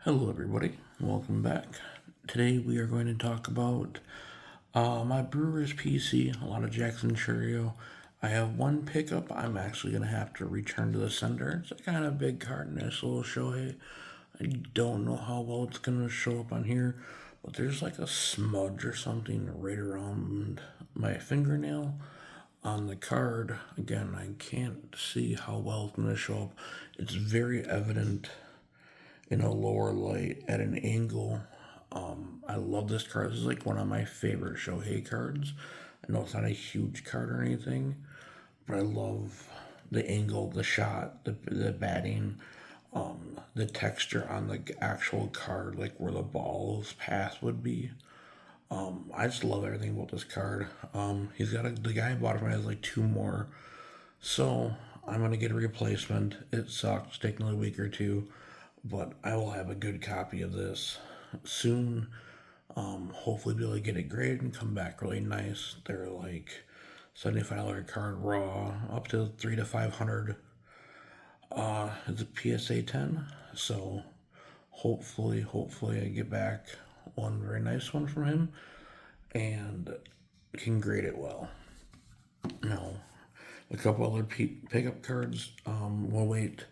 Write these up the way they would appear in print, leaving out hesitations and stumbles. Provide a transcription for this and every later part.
Hello, everybody. Welcome back. Today we are going to talk about my Brewers PC, a lot of Jackson Churio. I have one pickup I'm actually going to have to return to the sender. It's a kind of big card, nice little Shohei. I don't know how well it's going to show up on here, but there's like a smudge or something right around my fingernail on the card. Again, I can't see how well it's going to show up. It's very evident in a lower light at an angle. I love this card. This is like one of my favorite Shohei cards. I know it's not a huge card or anything, but I love the angle, the shot, the batting, the texture on the actual card, like where the ball's path would be. I just love everything about this card. The guy I bought it from has like two more, so I'm gonna get a replacement. It sucks, taking a week or two, but I will have a good copy of this soon. Hopefully, be able to get it graded and come back really nice. They're like $75 card raw, up to 3 to 500. It's a PSA 10, so hopefully I get back one very nice one from him and can grade it well. Now, a couple other pickup cards. We'll wait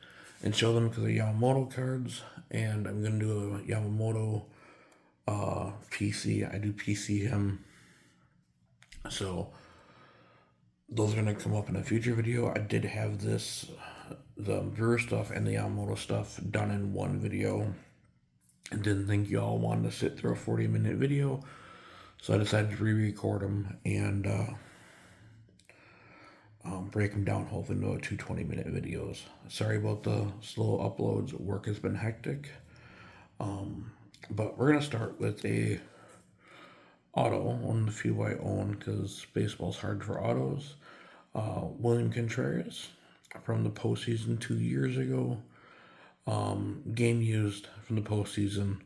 and show them because they're Yamamoto cards, and I'm gonna do a Yamamoto PC. I do PC him, so those are gonna come up in a future video. I did have the Brewer stuff and the Yamamoto stuff done in one video. I didn't think y'all wanted to sit through a 40-minute video, so I decided to re-record them and break them down hopefully into 2 20-minute videos. Sorry about the slow uploads. Work has been hectic. But we're going to start with a auto, one of the few I own because baseball's hard for autos. William Contreras from the postseason 2 years ago. Game used from the postseason.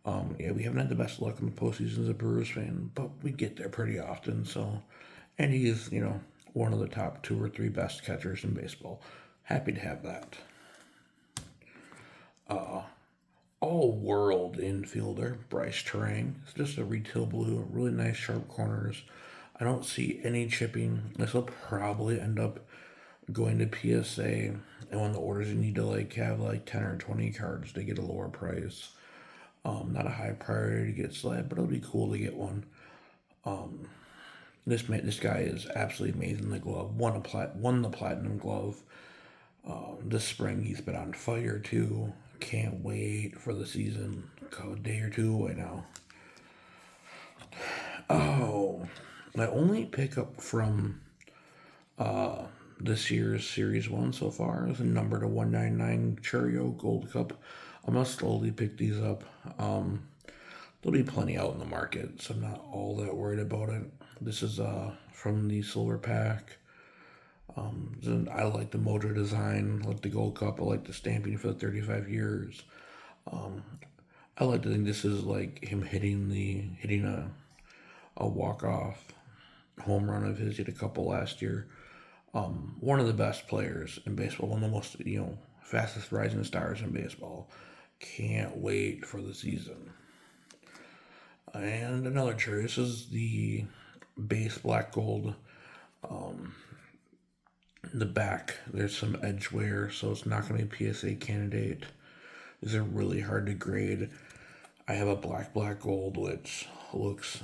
Yeah, we haven't had the best luck in the postseason as a Brewers fan, but we get there pretty often. So, and he's one of the top 2 or 3 best catchers in baseball. Happy to have that. All-world infielder Bryce Terang. It's just a retail blue, really nice sharp corners. I don't see any chipping. This will probably end up going to PSA, and when the orders you need to have 10 or 20 cards to get a lower price. Not a high priority to get slab, but it'll be cool to get one. This guy is absolutely amazing. The glove won the platinum glove. This spring he's been on fire too. Can't wait for the season. A day or two away now. Oh, my only pickup from this year's Series 1 so far is a number to 199 Churio Gold Cup. I'm going to slowly pick these up. There'll be plenty out in the market, so I'm not all that worried about it. This is from the silver pack. I like the mojo design, I like the gold cup, I like the stamping for the 35 years. I like to think this is like him hitting a walk off home run of his. He had a couple last year. One of the best players in baseball, one of the most fastest rising stars in baseball. Can't wait for the season. And another cherry. This is the base black gold. The back, there's some edge wear, so it's not going to be a PSA candidate. These are really hard to grade. I have a black gold, which looks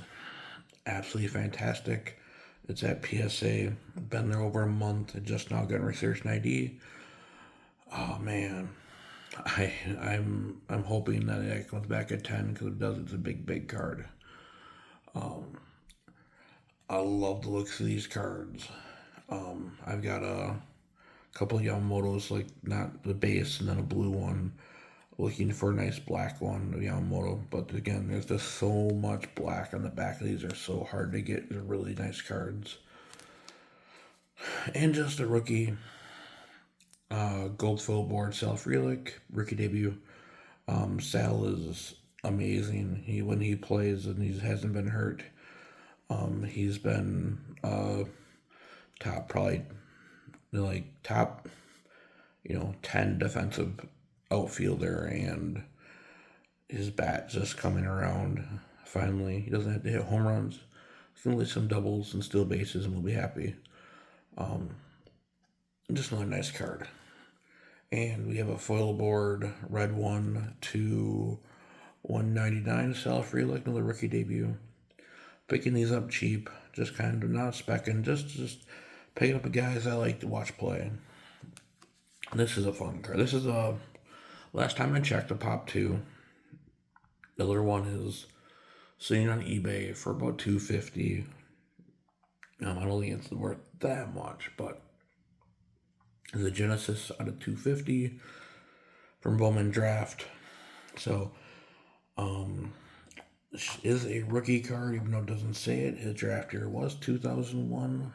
absolutely fantastic. It's at PSA. Been there over a month. It just now got research and ID. Oh man, I'm hoping that it comes back at 10 because it does. It's a big card. I love the looks of these cards. I've got a couple of Yamamotos, like not the base, and then a blue one. Looking for a nice black one of Yamamoto, but again, there's just so much black on the back of these. Are so hard to get. They're really nice cards. And just a rookie, gold foil board, Sal Frelick, rookie debut. Sal is amazing. When he plays and he hasn't been hurt, he's been top probably top 10 defensive outfielder and his bat just coming around finally. He doesn't have to hit home runs. He can lay some doubles and steal bases, and we'll be happy. Just another nice card. And we have a foil board, red 1 to 199, sell free, like another rookie debut. Picking these up cheap, just kind of not specking, just picking up the guys I like to watch play. This is a fun card. This is a, last time I checked, a Pop 2. The other one is sitting on eBay for about $250. I don't think it's worth that much, but the Genesis out of $250 from Bowman Draft. So, this is a rookie card, even though it doesn't say it. His draft year was 2001.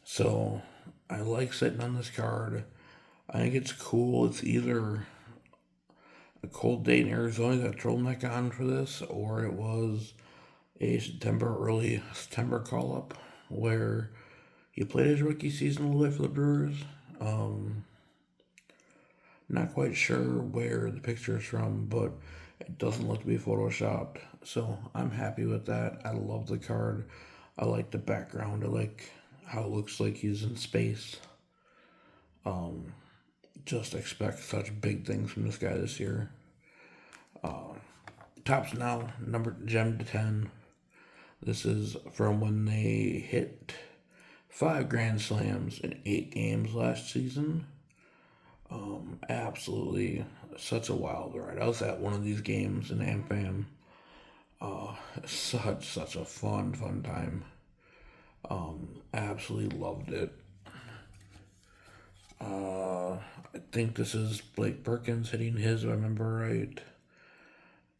So I like sitting on this card. I think it's cool. It's either a cold day in Arizona, got a turtleneck on for this, or it was a early September call up where he played his rookie season a little bit for the Brewers. Not quite sure where the picture is from, but it doesn't look to be photoshopped. So I'm happy with that. I love the card. I like the background. I like how it looks like he's in space. Just expect such big things from this guy this year. Tops now, number gem to 10. This is from when they hit 5 Grand Slams in 8 games last season. Absolutely such a wild ride. I was at one of these games in AmFam. Such a fun time. Absolutely loved it. I think this is Blake Perkins hitting his, if I remember right.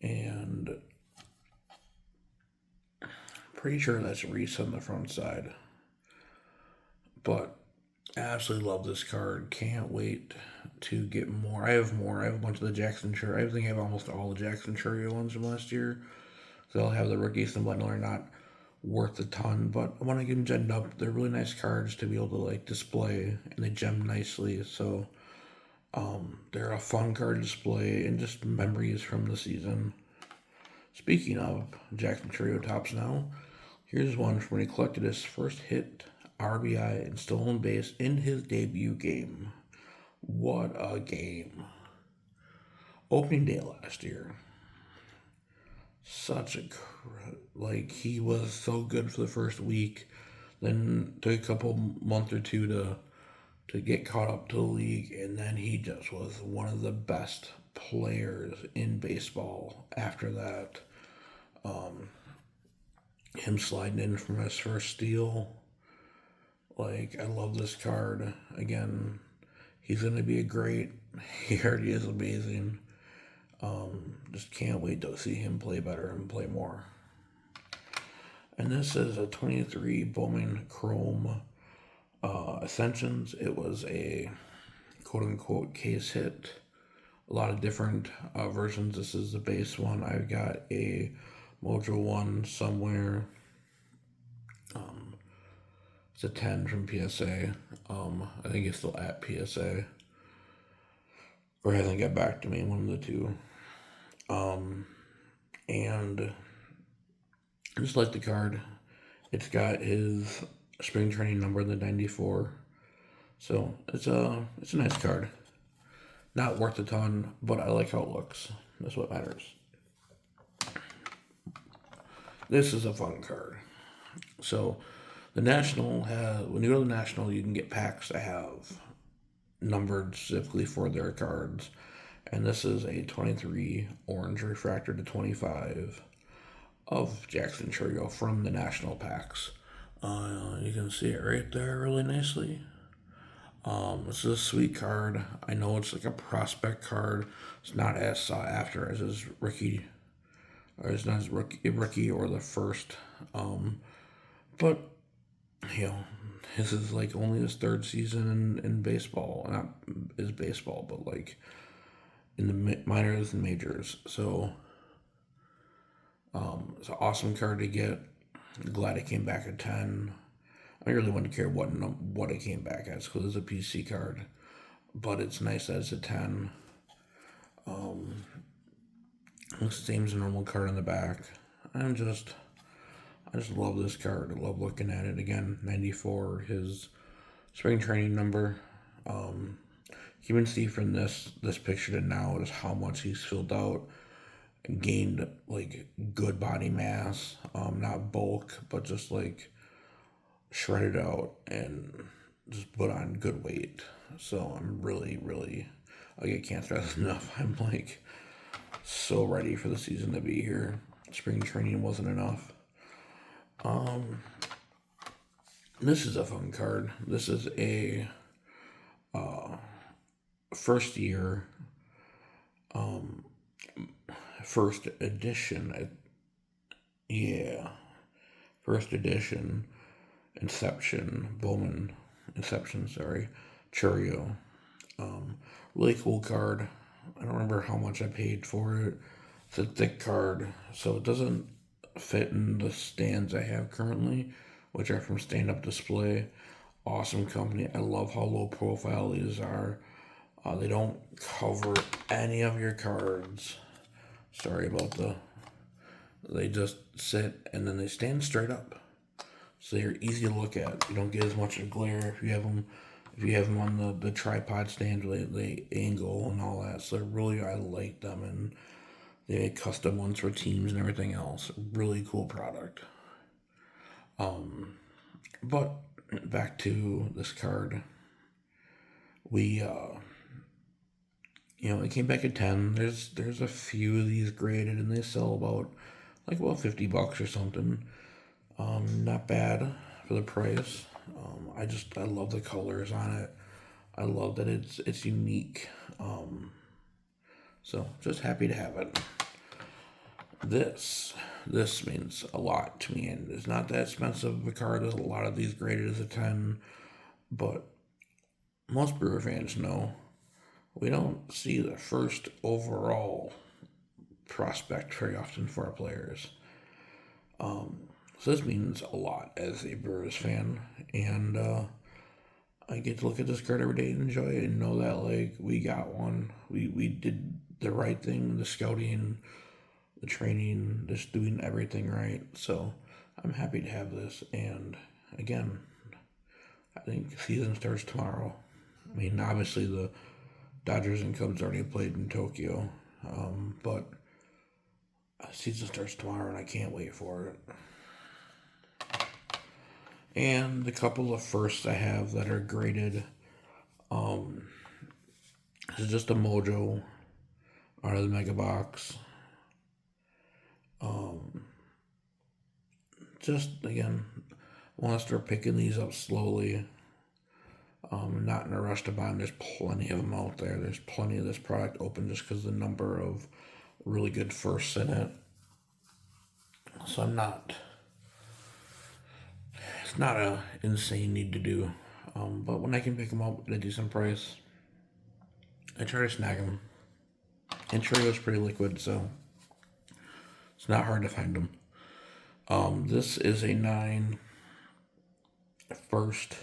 And pretty sure that's Reese on the front side. But absolutely love this card. Can't wait to get more. I have more. I have a bunch of the Jackson Chourio. I think I have almost all the Jackson Chourio ones from last year. So I'll have the rookies, and they're not worth a ton, but I want to get them gemmed up. They're really nice cards to be able to like display, and they gem nicely. So they're a fun card to display and just memories from the season. Speaking of Jackson Chourio tops now, here's one from when he collected his first hit, RBI, and stolen base in his debut game. What a game. Opening day last year. He was so good for the first week, then took a couple month or two to get caught up to the league, and then he just was one of the best players in baseball after that. Him sliding in from his first steal, I love this card. Again, he's going to be he already is amazing. Just can't wait to see him play better and play more. And this is a 23 Bowman Chrome Ascensions. It was a quote-unquote case hit. A lot of different versions. This is the base one. I've got a Mojo one somewhere. It's a 10 from PSA. I think it's still at PSA. Or hasn't got back to me, one of the two. And I just like the card. It's got his spring training number, the 94. So it's a nice card. Not worth a ton, but I like how it looks. That's what matters. This is a fun card. So the National when you go to the National, you can get packs that have numbered specifically for their cards. And this is a 23 orange refractor to 25 of Jackson Chourio from the National packs. You can see it right there really nicely. This is a sweet card. I know it's like a prospect card. It's not as sought after as his rookie, or it's not his rookie or the first. But this is only his third season in baseball. Not his baseball, but in the minors and majors. So it's an awesome card to get. I'm glad it came back at 10. I really wouldn't care what it came back as because it's a PC card. But it's nice that it's a 10. Looks the same as a normal card on the back. I just love this card. I love looking at it. Again, 94, his spring training number. You can see from this picture to now is how much he's filled out and gained like good body mass. Not bulk, but just like shredded out and just put on good weight. So I'm really, I can't stress enough. I'm like so ready for the season to be here. Spring training wasn't enough. This is a fun card. This is a first year, first edition. Yeah, first edition. Inception. Sorry, Churio. Really cool card. I don't remember how much I paid for it. It's a thick card, so it doesn't fit in the stands I have currently, which are from Stand Up Display. Awesome company. I love how low profile these are. They don't cover any of your cards. Sorry about they just sit and then they stand straight up. So they're easy to look at. You don't get as much of glare if you have them. If you have them on the tripod stand, they angle and all that. So really, I like them, and they make custom ones for teams and everything else. Really cool product. But back to this card, we it came back at 10. There's a few of these graded, and they sell about $50 or something. Not bad for the price. I love the colors on it. I love that it's unique. So just happy to have it. This means a lot to me, and it's not that expensive of a card. There's a lot of these graded as a 10, but most Brewer fans know we don't see the first overall prospect very often for our players. So this means a lot as a Brewers fan, and I get to look at this card every day and enjoy it and know that we got one. We did the right thing, the scouting, the training, just doing everything right. So I'm happy to have this, and again, I think season starts tomorrow. I mean, obviously the Dodgers and Cubs already played in Tokyo, but season starts tomorrow, and I can't wait for it. And the couple of firsts I have that are graded, this is just a Mojo out of the Mega Box. Just again, want to start picking these up slowly. Not in a rush to buy them. There's plenty of them out there. There's plenty of this product open just because the number of really good firsts in it. So it's not a insane need to do. But when I can pick them up at a decent price, I try to snag them. And Trio's pretty liquid, so it's not hard to find them. This is a 9 first.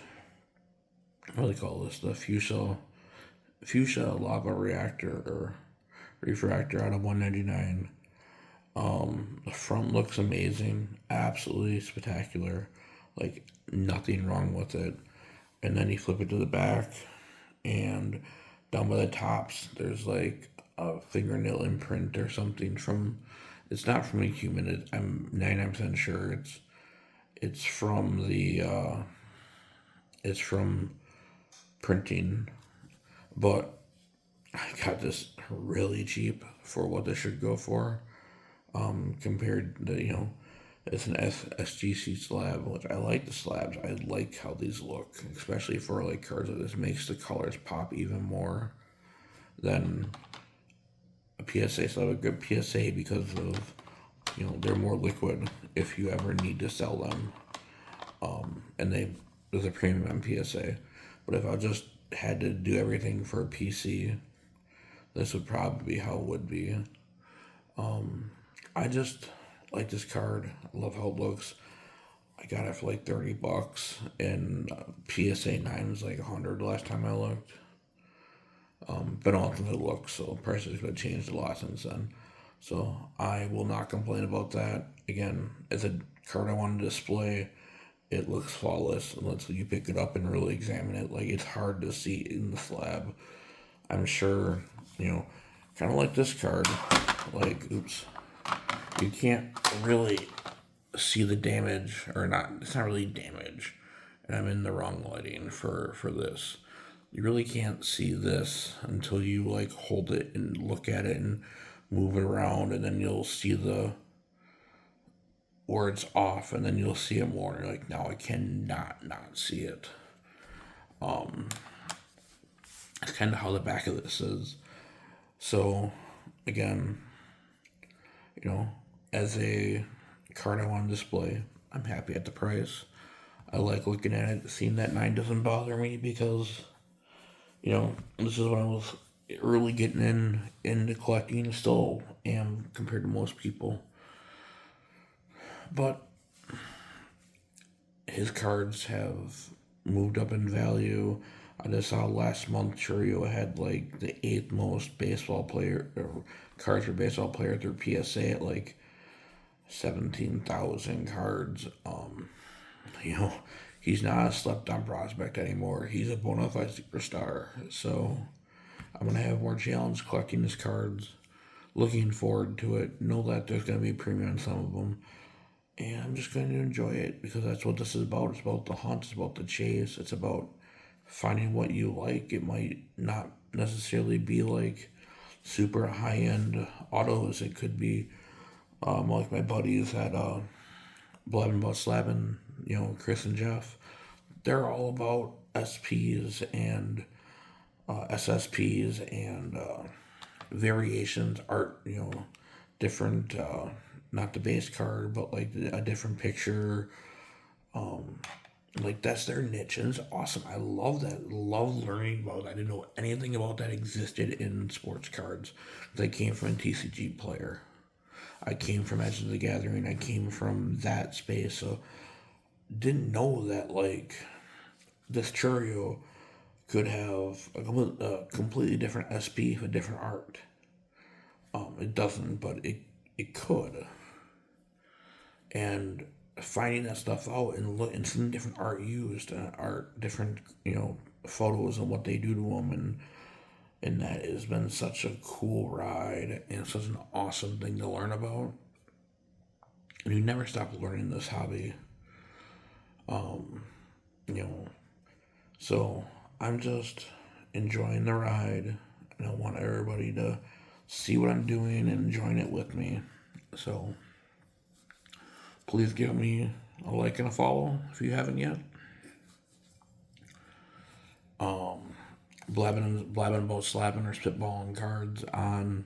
What do they call this? The fuchsia lava reactor or refractor out of 199. The front looks amazing, absolutely spectacular, like nothing wrong with it. And then you flip it to the back, and down by the tops, there's like a fingernail imprint or something from. It's not from a human. I'm 99% sure it's from the. It's from printing, but I got this really cheap for what this should go for. Compared to, it's an SGC slab, which I like the slabs. I like how these look, especially for like cards like this. Makes the colors pop even more than a PSA. So I have a good PSA because of, they're more liquid if you ever need to sell them. And there's a premium on PSA. But if I just had to do everything for a PC, this would probably be how it would be. I just like this card. I love how it looks. I got it for like $30, and PSA 9 was like $100 last time I looked. but ultimately it looks, so prices have changed a lot since then. So I will not complain about that. Again, as a card I want to display, it looks flawless unless you pick it up and really examine it. Like, it's hard to see in the slab. I'm sure, kind of like this card. Like, oops, you can't really see the damage, or not. It's not really damage, and I'm in the wrong lighting for this. You really can't see this until you like hold it and look at it and move it around, and then you'll see the where it's off, and then you'll see it more. And you're like, no, I cannot not see it. It's kind of how the back of this is. So, again, as a card I want to display, I'm happy at the price. I like looking at it. Seeing that 9 doesn't bother me because, this is when I was really getting into collecting. Still am compared to most people. But his cards have moved up in value. I just saw last month Churio had like the 8th most baseball player or cards for baseball player through PSA at like 17,000 cards. He's not a slept on prospect anymore. He's a bona fide superstar. So I'm gonna have more challenge collecting his cards. Looking forward to it. Know that there's gonna be a premium on some of them. And I'm just going to enjoy it because that's what this is about. It's about the hunt, it's about the chase, it's about finding what you like. It might not necessarily be like super high end autos. It could be like my buddies at Blabbing About Slabbing, Chris and Jeff. They're all about SPs and SSPs and variations, art, different, not the base card, but like a different picture. Like, that's their niche, and it's awesome. I love that. Love learning about that. I didn't know anything about that existed in sports cards. I came from a TCG player. I came from Edge of the Gathering. I came from that space, so didn't know that like this Churio could have a completely different SP with different art. It doesn't, but it could. And finding that stuff out and seeing different art used, different photos and what they do to them, and that has been such a cool ride and such an awesome thing to learn about. And you never stop learning this hobby. So I'm just enjoying the ride, and I want everybody to see what I'm doing and enjoying it with me. So please give me a like and a follow if you haven't yet. Blabbing About Slapping or Spitballing Cards on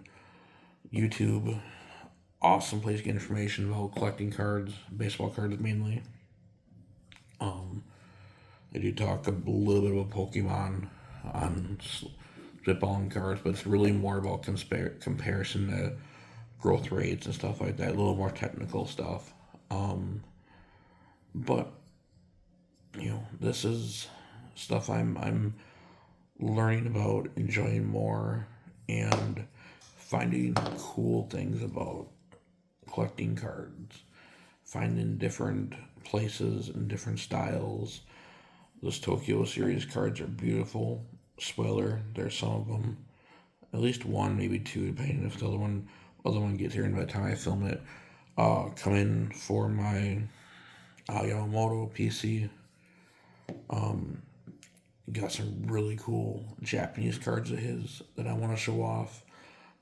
YouTube. Awesome place to get information about collecting cards, baseball cards mainly. They do talk a little bit about Pokemon on Spitballing Cards, but it's really more about comparison to growth rates and stuff like that. A little more technical stuff. But this is stuff I'm learning about, enjoying more, and finding cool things about collecting cards, finding different places and different styles. Those Tokyo series cards are beautiful. Spoiler, there's some of them, at least one, maybe two, depending if the other one gets here, and by the time I film it, come in for my Yamamoto PC. Got some really cool Japanese cards of his that I want to show off,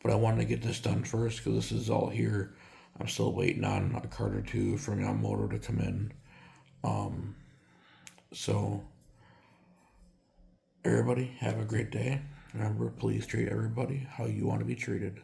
but I wanted to get this done first because this is all here. I'm still waiting on a card or two from Yamamoto to come in. So everybody have a great day. Remember, please treat everybody how you want to be treated.